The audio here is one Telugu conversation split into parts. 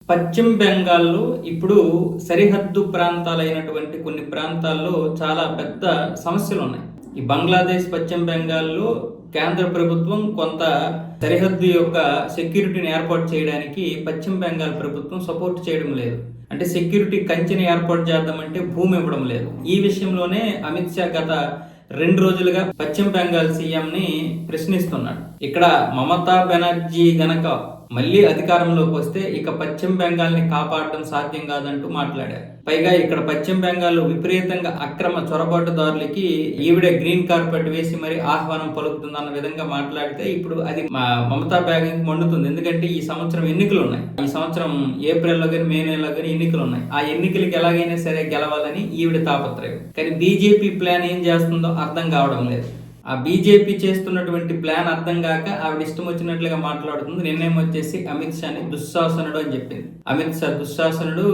పశ్చిమ బెంగాల్లో ఇప్పుడు సరిహద్దు ప్రాంతాలైనటువంటి కొన్ని ప్రాంతాల్లో చాలా పెద్ద సమస్యలు ఉన్నాయి. ఈ బంగ్లాదేశ్ పశ్చిమ బెంగాల్లో కేంద్ర ప్రభుత్వం కొంత సరిహద్దు యొక్క సెక్యూరిటీని ఏర్పాటు చేయడానికి పశ్చిమ బెంగాల్ ప్రభుత్వం సపోర్ట్ చేయడం లేదు. అంటే సెక్యూరిటీ కంచెని ఏర్పాటు చేద్దామంటే భూమి ఇవ్వడం లేదు. ఈ విషయంలోనే అమిత్ షా గత 2 రోజులుగా పశ్చిమ బెంగాల్ సీఎంని ప్రశ్నిస్తున్నాడు. ఇక్కడ మమతా బెనర్జీ గనక మళ్ళీ అధికారంలోకి వస్తే ఇక పశ్చిమ బెంగాల్ని కాపాడటం సాధ్యం కాదంటూ మాట్లాడారు. పైగా ఇక్కడ పశ్చిమ బెంగాల్లో విపరీతంగా అక్రమ చొరబాటుదారులకి ఈవిడే గ్రీన్ కార్పెట్ వేసి మరి ఆహ్వానం పలుకుతుందన్న విధంగా మాట్లాడితే ఇప్పుడు అది మమతా బ్యాగింగ్ మండుతుంది. ఎందుకంటే ఈ సంవత్సరం ఎన్నికలు ఉన్నాయి. ఈ సంవత్సరం ఏప్రిల్లో కానీ మే నెలలో కానీ ఎన్నికలు ఉన్నాయి. ఆ ఎన్నికలకి ఎలాగైనా సరే గెలవాలని ఈవిడ తాపత్రయం. కానీ బీజేపీ ప్లాన్ ఏం చేస్తుందో అర్థం కావడం లేదు. ఆ బీజేపీ చేస్తున్నటువంటి ప్లాన్ అర్థం కాక ఆవిడ ఇష్టం వచ్చినట్లుగా మాట్లాడుతుంది. నిన్నేమొచ్చేసి అమిత్ షాని దుశ్శాసనుడు అని చెప్పింది. అమిత్ షా దుశ్శాసనుడు,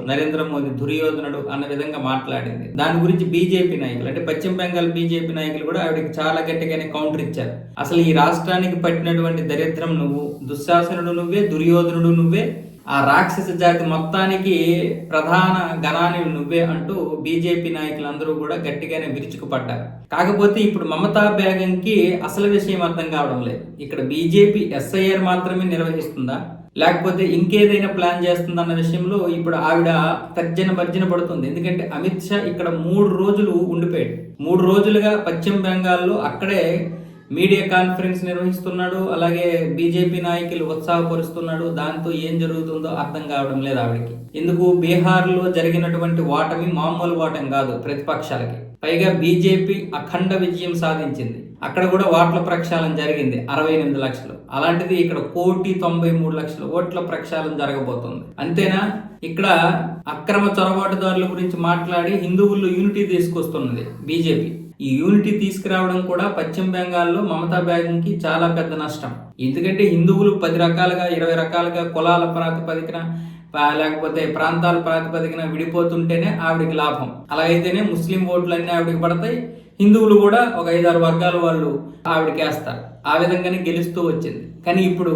నరేంద్ర మోదీ దుర్యోధనుడు అన్న విధంగా మాట్లాడింది. దాని గురించి బీజేపీ నాయకులు అంటే పశ్చిమ బెంగాల్ బీజేపీ నాయకులు కూడా ఆవిడకి చాలా గట్టిగానే కౌంటర్ ఇచ్చారు. అసలు ఈ రాష్ట్రానికి పట్టినటువంటి దరిద్రం నువ్వు, దుశ్శాసనుడు నువ్వే, దుర్యోధనుడు నువ్వే, ఆ రాక్షస జాతి మొత్తానికి ప్రధాన గణాన్ని నువ్వే అంటూ బీజేపీ నాయకులందరూ కూడా గట్టిగానే విరుచుకుపడ్డారు. కాకపోతే ఇప్పుడు మమతా బేగంకి అసలు విషయం అర్థం కావడం లేదు. ఇక్కడ బీజేపీ ఎస్ఐఆర్ మాత్రమే నిర్వహిస్తుందా, లేకపోతే ఇంకేదైనా ప్లాన్ చేస్తుందన్న విషయంలో ఇప్పుడు ఆవిడ తర్జన పడుతుంది. ఎందుకంటే అమిత్ షా ఇక్కడ 3 రోజులు ఉండిపోయాడు. 3 రోజులుగా పశ్చిమ బెంగాల్లో అక్కడే మీడియా కాన్ఫరెన్స్ నిర్వహిస్తున్నాడు. అలాగే బీజేపీ నాయకులు ఉత్సాహపరుస్తున్నాడు. దాంతో ఏం జరుగుతుందో అర్థం కావడం లేదు ఆవిడకి. ఎందుకు బీహార్లో జరిగినటువంటి ఓటమి మామూలు ఓటమి కాదు ప్రతిపక్షాలకి. పైగా బీజేపీ అఖండ విజయం సాధించింది. అక్కడ కూడా ఓట్ల ప్రక్షాళన జరిగింది 68 లక్షలు. అలాంటిది ఇక్కడ 1,93,00,000 ఓట్ల ప్రక్షాళన జరగబోతుంది. అంతేనా, ఇక్కడ అక్రమ చొరబాటుదారుల గురించి మాట్లాడి హిందువుల్లో యూనిటీ తీసుకొస్తున్నది బీజేపీ. ఈ యూనిటీ తీసుకురావడం కూడా పశ్చిమ బెంగాల్లో మమతా బ్యాగింగ్కి చాలా పెద్ద నష్టం. ఎందుకంటే హిందువులు 10 రకాలుగా 20 రకాలుగా కులాల ప్రాతిపదికన లేకపోతే ప్రాంతాల ప్రాతిపదికన విడిపోతుంటేనే ఆవిడికి లాభం. అలాగైతేనే ముస్లిం ఓట్లన్నీ ఆవిడికి పడతాయి. హిందువులు కూడా ఒక 5-6 వర్గాల వాళ్ళు ఆవిడకి వేస్తారు. ఆ విధంగానే గెలుస్తూ వచ్చింది. కానీ ఇప్పుడు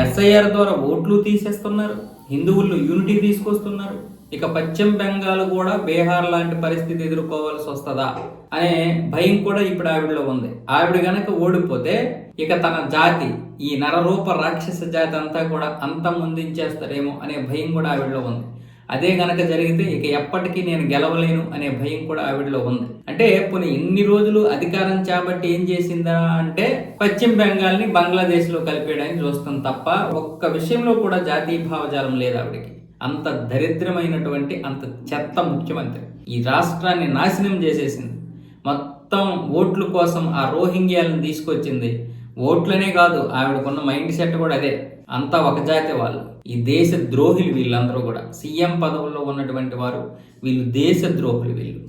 ఎస్ఐఆర్ ద్వారా ఓట్లు తీసేస్తున్నారు, హిందువుల్లో యూనిటీ తీసుకొస్తున్నారు. ఇక పశ్చిమ బెంగాల్ కూడా బీహార్ లాంటి పరిస్థితి ఎదుర్కోవాల్సి వస్తుందా అనే భయం కూడా ఇప్పుడు ఆవిడలో ఉంది. ఆవిడ గనక ఓడిపోతే ఇక తన జాతి, ఈ నరరూప రాక్షస జాతి అంతా కూడా అంతమొందించేస్తారేమో అనే భయం కూడా ఆవిడలో ఉంది. అదే గనక జరిగితే ఇక ఎప్పటికీ నేను గెలవలేను అనే భయం కూడా ఆవిడలో ఉంది. అంటే పోనీ ఇన్ని రోజులు అధికారం చేపట్టి ఏం చేసిందా అంటే పశ్చిమ బెంగాల్ని బంగ్లాదేశ్లో కలిపేయడానికి చూస్తుంది తప్ప ఒక్క విషయంలో కూడా జాతీయ భావజాలం లేదు ఆవిడకి. అంత దరిద్రమైనటువంటి అంత చెత్త ముఖ్యమంత్రి ఈ రాష్ట్రాన్ని నాశనం చేసేసింది. మొత్తం ఓట్ల కోసం ఆ రోహింగ్యాలను తీసుకొచ్చింది. ఓట్లనే కాదు, ఆవిడకున్న మైండ్ సెట్ కూడా అదే. అంతా ఒక జాతి వాళ్ళు. ఈ దేశ ద్రోహులు వీళ్ళందరూ కూడా. సీఎం పదవుల్లో ఉన్నటువంటి వారు వీళ్ళు దేశ ద్రోహులు వీళ్ళు.